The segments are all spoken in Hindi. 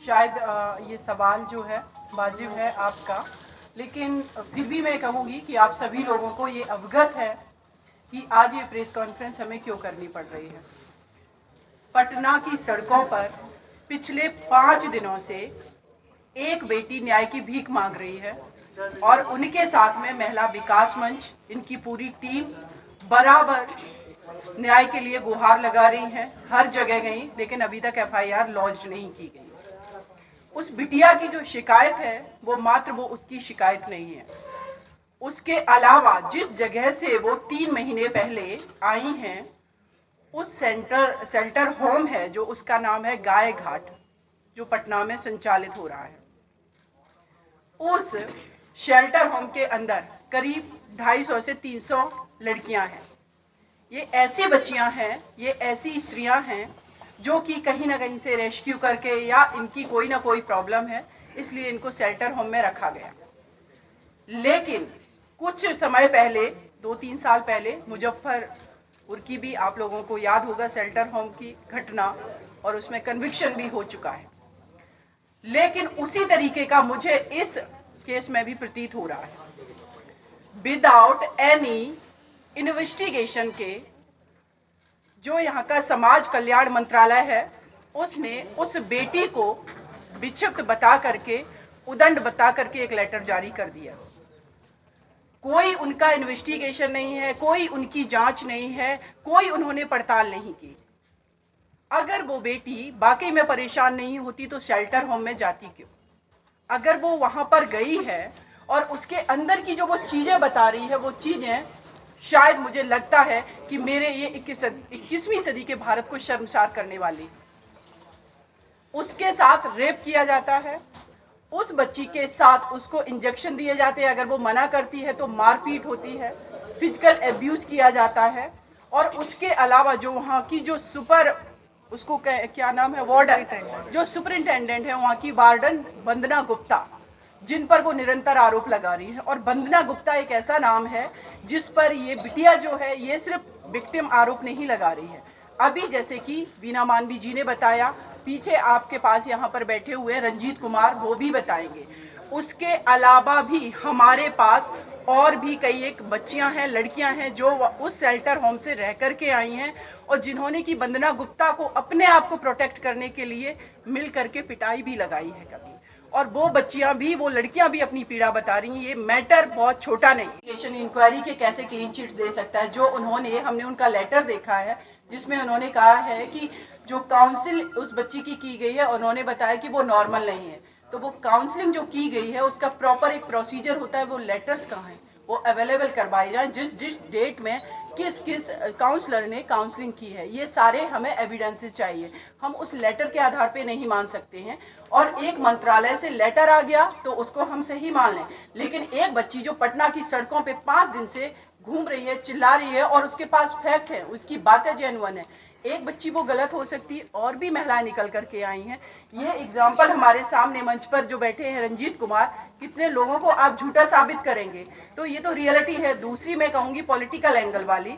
शायद ये सवाल जो है वाजिब है आपका, लेकिन फिर भी मैं कहूँगी कि आप सभी लोगों को ये अवगत है कि आज ये प्रेस कॉन्फ्रेंस हमें क्यों करनी पड़ रही है। पटना की सड़कों पर पिछले 5 दिनों से एक बेटी न्याय की भीख मांग रही है और उनके साथ में महिला विकास मंच, इनकी पूरी टीम बराबर न्याय के लिए गुहार लगा रही है। हर जगह गई, लेकिन अभी तक FIR लॉन्च नहीं की गई। उस बिटिया की जो शिकायत है वो मात्र वो उसकी शिकायत नहीं है, उसके अलावा जिस जगह से वो 3 महीने पहले आई हैं, उस शेल्टर होम है जो उसका नाम है गाय घाट, जो पटना में संचालित हो रहा है। उस शेल्टर होम के अंदर करीब 250 से 300 लड़कियां हैं। ये ऐसी बच्चियां हैं, ये ऐसी स्त्रियां हैं जो कि कहीं ना कहीं से रेस्क्यू करके या इनकी कोई ना कोई प्रॉब्लम है, इसलिए इनको शेल्टर होम में रखा गया। लेकिन कुछ समय पहले, 2-3 साल पहले, मुजफ्फरपुर की भी आप लोगों को याद होगा शेल्टर होम की घटना, और उसमें कन्विक्शन भी हो चुका है। लेकिन उसी तरीके का मुझे इस केस में भी प्रतीत हो रहा है। विदाउट एनी इन्वेस्टिगेशन के जो यहाँ का समाज कल्याण मंत्रालय है, उसने उस बेटी को विक्षिप्त बता करके, उदंड बता करके एक लेटर जारी कर दिया। कोई उनका इन्वेस्टिगेशन नहीं है, कोई उनकी जांच नहीं है, कोई उन्होंने पड़ताल नहीं की। अगर वो बेटी वाकई में परेशान नहीं होती तो शेल्टर होम में जाती क्यों? अगर वो वहाँ पर गई है और उसके अंदर की जो वो चीज़ें बता रही है, वो चीज़ें शायद मुझे लगता है कि मेरे ये 21वीं सदी के भारत को शर्मसार करने वाली। उसके साथ रेप किया जाता है, उस बच्ची के साथ उसको इंजेक्शन दिए जाते हैं, अगर वो मना करती है तो मारपीट होती है, फिजिकल एब्यूज किया जाता है। और उसके अलावा जो वहाँ की जो उसको क्या नाम है, वार्डन, जो सुपरिंटेंडेंट है वहाँ की वार्डन वंदना गुप्ता, जिन पर वो निरंतर आरोप लगा रही है। और वंदना गुप्ता एक ऐसा नाम है जिस पर ये बिटिया जो है ये सिर्फ विक्टिम आरोप नहीं लगा रही है। अभी जैसे कि वीना मानवी जी ने बताया, पीछे आपके पास यहाँ पर बैठे हुए रंजीत कुमार, वो भी बताएंगे। उसके अलावा भी हमारे पास और भी कई एक बच्चियां हैं, लड़कियां हैं जो उस शेल्टर होम से रह कर के आई हैं और जिन्होंने कि वंदना गुप्ता को अपने आप को प्रोटेक्ट करने के लिए मिल करके पिटाई भी लगाई है कभी। और वो बच्चियां भी, वो लड़कियां भी अपनी पीड़ा बता रही हैं। ये मैटर बहुत छोटा नहीं। इंक्वायरी के कैसे क्लीन चिट दे सकता है? जो हमने उनका लेटर देखा है जिसमें उन्होंने कहा है कि जो काउंसिल उस बच्ची की गई है, उन्होंने बताया कि वो नॉर्मल नहीं है। तो वो काउंसलिंग जो की गई है उसका प्रॉपर एक प्रोसीजर होता है, वो लेटर्स कहाँ हैं, वो अवेलेबल करवाए जाएं, जिस डेट में किस काउंसलर ने काउंसलिंग की है, ये सारे हमें एविडेंसेस चाहिए। हम उस लेटर के आधार पे नहीं मान सकते हैं। और एक मंत्रालय से लेटर आ गया तो उसको हम सही मान लें, लेकिन एक बच्ची जो पटना की सड़कों पे 5 दिन से घूम रही है, चिल्ला रही है और उसके पास फैक्ट है, उसकी बातें जेन्युइन है, एक बच्ची वो गलत हो सकती है। और भी महिलाएं निकल करके आई हैं। ये एग्जाम्पल हमारे सामने मंच पर जो बैठे हैं रंजीत कुमार, कितने लोगों को आप झूठा साबित करेंगे? तो ये तो रियलिटी है। दूसरी मैं कहूँगी पॉलिटिकल एंगल वाली,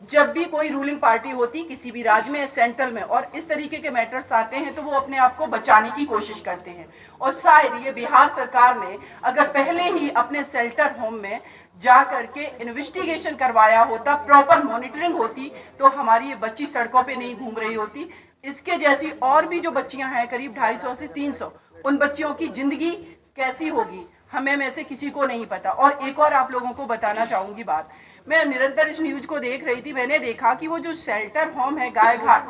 जब भी कोई रूलिंग पार्टी होती किसी भी राज्य में, सेंट्रल में, और इस तरीके के मैटर्स आते हैं तो वो अपने आप को बचाने की कोशिश करते हैं। और शायद ये बिहार सरकार ने अगर पहले ही अपने शेल्टर होम में जा करके इन्वेस्टिगेशन करवाया होता, प्रॉपर मॉनिटरिंग होती, तो हमारी ये बच्ची सड़कों पे नहीं घूम रही होती। इसके जैसी और भी जो बच्चियां हैं करीब 250 से 300, उन बच्चियों की जिंदगी कैसी होगी हमें में से किसी को नहीं पता। और एक और आप लोगों को बताना चाहूँगी बात, मैं निरंतर इस न्यूज को देख रही थी, मैंने देखा कि वो जो शेल्टर होम है गाय घाट,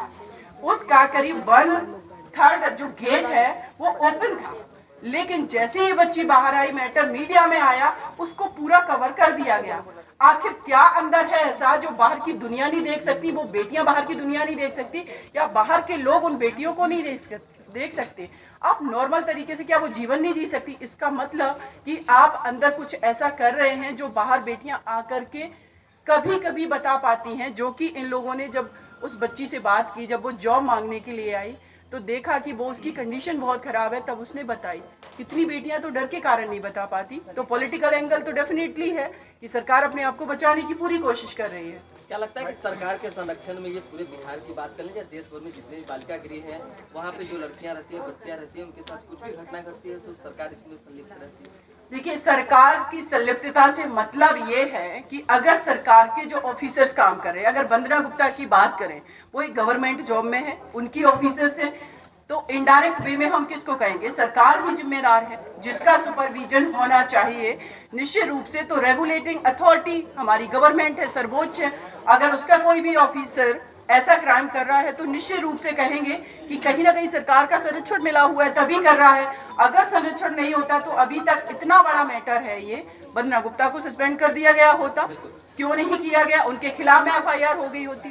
उसका करीब 1/3 जो गेट है वो ओपन था, लेकिन जैसे ही बच्ची बाहर आई, मैटर मीडिया में आया, उसको पूरा कवर कर दिया गया। आखिर क्या अंदर है ऐसा जो बाहर की दुनिया नहीं देख सकती? वो बेटियां बाहर की दुनिया नहीं देख सकती, या बाहर के लोग उन बेटियों को नहीं देख सकते? आप नॉर्मल तरीके से क्या वो जीवन नहीं जी सकती? इसका मतलब कि आप अंदर कुछ ऐसा कर रहे हैं जो बाहर बेटियां आकर के कभी कभी बता पाती हैं। जो कि इन लोगों ने जब उस बच्ची से बात की, जब वो जॉब मांगने के लिए आई, तो देखा कि वो उसकी कंडीशन बहुत ख़राब है, तब उसने बताई। कितनी बेटियां तो डर के कारण नहीं बता पाती। तो पॉलिटिकल एंगल तो डेफिनेटली है कि सरकार अपने आप को बचाने की पूरी कोशिश कर रही है। क्या लगता है कि सरकार के संरक्षण में, ये पूरे बिहार की बात कर लीजिए, देश भर में जितने भी बालिका गृह हैं, वहाँ पे जो लड़कियाँ रहती हैं, बच्चियाँ रहती हैं, उनके साथ कुछ भी घटना घटती है तो सरकार इसमें संलिप्त रहती है? देखिए, सरकार की संलिप्तता से मतलब ये है कि अगर सरकार के जो ऑफिसर्स काम कर रहे हैं, अगर वंदना गुप्ता की बात करें, वो एक गवर्नमेंट जॉब में है, उनकी ऑफिसर्स हैं, तो इनडायरेक्ट वे में हम किसको कहेंगे? सरकार ही जिम्मेदार है, जिसका सुपरविजन होना चाहिए निश्चित रूप से। तो रेगुलेटिंग अथॉरिटी हमारी गवर्नमेंट है, सर्वोच्च है। अगर उसका कोई भी ऑफिसर ऐसा क्राइम कर रहा है तो निश्चित रूप से कहेंगे कि कहीं ना कहीं सरकार का संरक्षण मिला हुआ है, तभी कर रहा है। अगर संरक्षण नहीं होता तो अभी तक इतना बड़ा मैटर है ये, वंदना गुप्ता को सस्पेंड कर दिया गया होता, क्यों नहीं किया गया? उनके खिलाफ में FIR हो गई होती।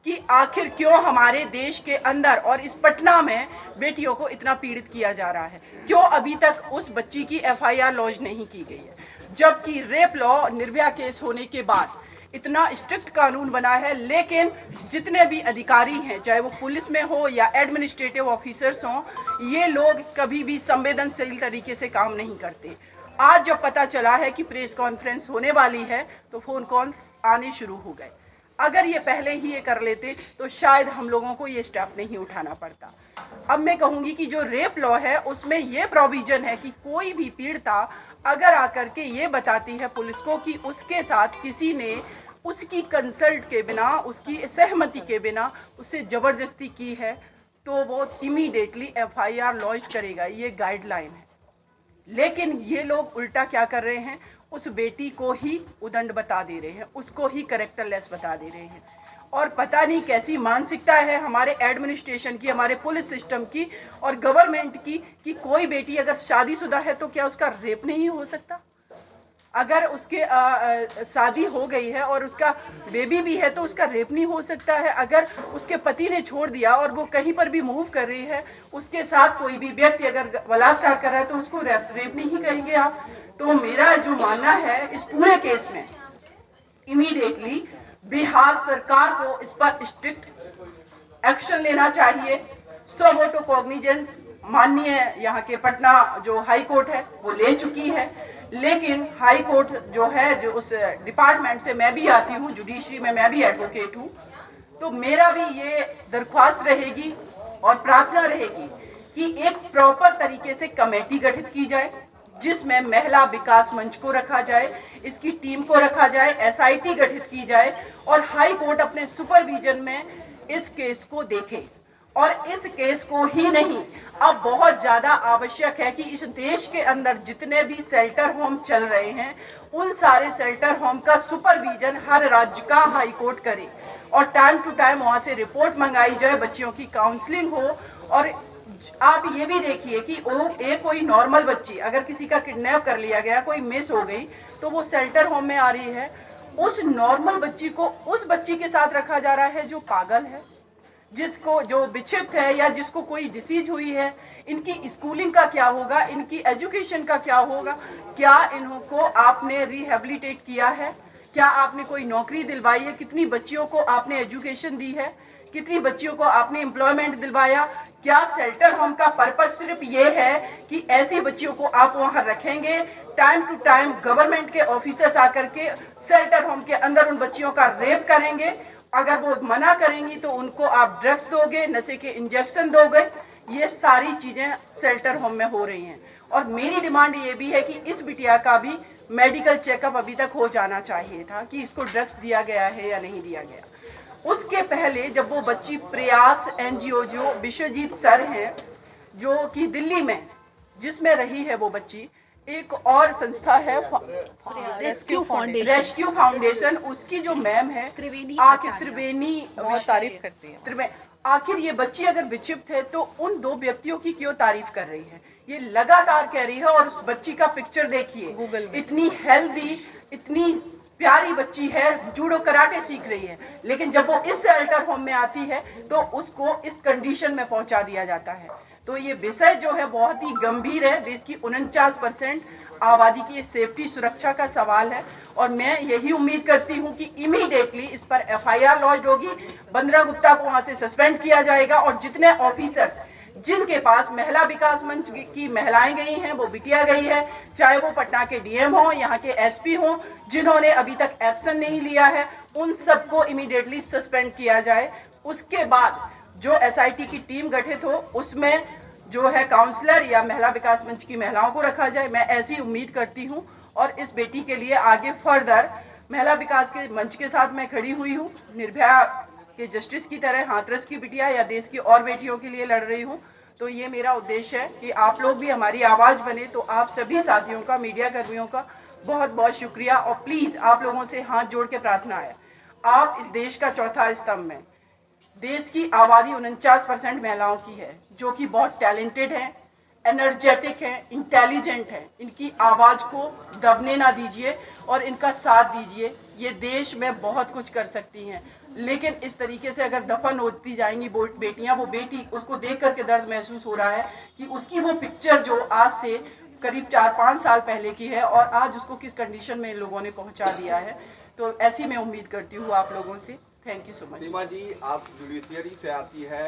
कि आखिर क्यों हमारे देश के अंदर और इस पटना में बेटियों को इतना पीड़ित किया जा रहा है? क्यों अभी तक उस बच्ची की FIR लॉन्च नहीं की गई है? जबकि रेप लॉ, निर्भया केस होने के बाद इतना स्ट्रिक्ट कानून बना है, लेकिन जितने भी अधिकारी हैं, चाहे वो पुलिस में हो या एडमिनिस्ट्रेटिव ऑफिसर्स हों, ये लोग कभी भी संवेदनशील तरीके से काम नहीं करते। आज जब पता चला है कि प्रेस कॉन्फ्रेंस होने वाली है तो फ़ोन कॉल्स आने शुरू हो गए। अगर ये पहले ही ये कर लेते तो शायद हम लोगों को ये स्टेप नहीं उठाना पड़ता। अब मैं कहूँगी कि जो रेप लॉ है उसमें ये प्रोविज़न है कि कोई भी पीड़िता अगर आकर के ये बताती है पुलिस को कि उसके साथ किसी ने उसकी कंसल्ट के बिना, उसकी सहमति के बिना उससे ज़बरदस्ती की है, तो वो इमीडिएटली FIR लॉन्च करेगा। ये गाइडलाइन है। लेकिन ये लोग उल्टा क्या कर रहे हैं? उस बेटी को ही उदंड बता दे रहे हैं, उसको ही कैरेक्टरलेस बता दे रहे हैं। और पता नहीं कैसी मानसिकता है हमारे एडमिनिस्ट्रेशन की, हमारे पुलिस सिस्टम की और गवर्नमेंट की कि कोई बेटी अगर शादीशुदा है तो क्या उसका रेप नहीं हो सकता? अगर उसके शादी हो गई है और उसका बेबी भी है तो उसका रेप नहीं हो सकता है? अगर उसके पति ने छोड़ दिया और वो कहीं पर भी मूव कर रही है, उसके साथ कोई भी व्यक्ति अगर बलात्कार कर रहा है तो उसको रेप नहीं कहेंगे आप? तो मेरा जो मानना है इस पूरे केस में, इमीडिएटली बिहार सरकार को इस पर स्ट्रिक्ट एक्शन लेना चाहिए। सो वोटो कॉग्निजेंस माननीय यहाँ के पटना जो हाई कोर्ट है वो ले चुकी है, लेकिन हाई कोर्ट जो है, जो उस डिपार्टमेंट से मैं भी आती हूँ, जुडिशरी में मैं भी एडवोकेट हूँ, तो मेरा भी ये दरख्वास्त रहेगी और प्रार्थना रहेगी कि एक प्रॉपर तरीके से कमेटी गठित की जाए, जिसमें महिला विकास मंच को रखा जाए, इसकी टीम को रखा जाए, SIT गठित की जाए और हाई कोर्ट अपने सुपरविजन में इस केस को देखे। और इस केस को ही नहीं, अब बहुत ज़्यादा आवश्यक है कि इस देश के अंदर जितने भी शेल्टर होम चल रहे हैं, उन सारे शेल्टर होम का सुपरविजन हर राज्य का हाई कोर्ट करे और टाइम टू टाइम वहाँ से रिपोर्ट मंगाई जाए, बच्चियों की काउंसलिंग हो। और आप ये भी देखिए कि एक कोई नॉर्मल बच्ची अगर किसी का किडनैप कर लिया गया, कोई मिस हो गई, तो वो शेल्टर होम में आ रही है, उस नॉर्मल बच्ची को उस बच्ची के साथ रखा जा रहा है जो पागल है, जिसको जो विक्षिप्त है या जिसको कोई डिसीज हुई है। इनकी स्कूलिंग का क्या होगा? इनकी एजुकेशन का क्या होगा? क्या इनको आपने रिहेबिलिटेट किया है? क्या आपने कोई नौकरी दिलवाई है? कितनी बच्चियों को आपने एजुकेशन दी है? कितनी बच्चियों को आपने एम्प्लॉयमेंट दिलवाया? क्या शेल्टर होम का पर्पज सिर्फ ये है कि ऐसी बच्चियों को आप वहाँ रखेंगे, टाइम टू टाइम गवर्नमेंट के ऑफिसर्स आकर के शेल्टर होम के अंदर उन बच्चियों का रेप करेंगे? अगर वो मना करेंगी तो उनको आप ड्रग्स दोगे, नशे के इंजेक्शन दोगे? ये सारी चीज़ें शेल्टर होम में हो रही हैं। और मेरी डिमांड ये भी है कि इस बिटिया का भी मेडिकल चेकअप अभी तक हो जाना चाहिए था कि इसको ड्रग्स दिया गया है या नहीं दिया गया। उसके पहले जब वो बच्ची प्रयास NGO जो विश्वजीत सर हैं, जो कि दिल्ली में जिसमें रही है वो बच्ची, एक और संस्था है रेस्क्यू फाउंडेशन, उसकी जो मैम है आखिर त्रिवेणी, बहुत तारीफ करती है। आखिर ये बच्ची अगर विक्षिप्त है तो उन दो व्यक्तियों की क्यों तारीफ कर रही है? ये लगातार कह रही है। और उस बच्ची का पिक्चर देखिए, गूगल में इतनी हेल्दी, इतनी प्यारी बच्ची है, जूडो कराटे सीख रही है, लेकिन जब वो इस शेल्टर होम में आती है तो उसको इस कंडीशन में पहुंचा दिया जाता है। तो ये विषय जो है बहुत ही गंभीर है। देश की 49% आबादी की सेफ्टी सुरक्षा का सवाल है और मैं यही उम्मीद करती हूं कि इमीडिएटली इस पर FIR लॉन्च होगी, बंदरा गुप्ता को वहां से सस्पेंड किया जाएगा और जितने ऑफिसर्स जिनके पास महिला विकास मंच की महिलाएं गई हैं, वो बिटिया गई है, चाहे वो पटना के DM हों, यहाँ के SP हों, जिन्होंने अभी तक एक्शन नहीं लिया है, उन सबको इमीडिएटली सस्पेंड किया जाए। उसके बाद जो SIT की टीम गठित हो उसमें जो है काउंसलर या महिला विकास मंच की महिलाओं को रखा जाए। मैं ऐसी उम्मीद करती हूँ और इस बेटी के लिए आगे फर्दर महिला विकास के मंच के साथ मैं खड़ी हुई हूँ। निर्भया के जस्टिस की तरह हाथरस की बिटिया या देश की और बेटियों के लिए लड़ रही हूँ। तो ये मेरा उद्देश्य है कि आप लोग भी हमारी आवाज़ बने। तो आप सभी साथियों का, मीडिया कर्मियों का बहुत बहुत शुक्रिया और प्लीज़ आप लोगों से हाथ जोड़ के प्रार्थना है, आप इस देश का चौथा स्तंभ में, देश की आबादी 49% महिलाओं की है जो कि बहुत टैलेंटेड हैं, एनर्जेटिक हैं, इंटेलिजेंट हैं। इनकी आवाज़ को दबने ना दीजिए और इनका साथ दीजिए। ये देश में बहुत कुछ कर सकती हैं, लेकिन इस तरीके से अगर दफन होती जाएंगी वो बेटियां, वो बेटी, उसको देख करके दर्द महसूस हो रहा है कि उसकी वो पिक्चर जो आज से करीब 4-5 साल पहले की है और आज उसको किस कंडीशन में इन लोगों ने पहुंचा दिया है। तो ऐसी मैं उम्मीद करती हूँ आप लोगों से। Thank you so much. Seema ji, आप जुडिशियरी से आती है,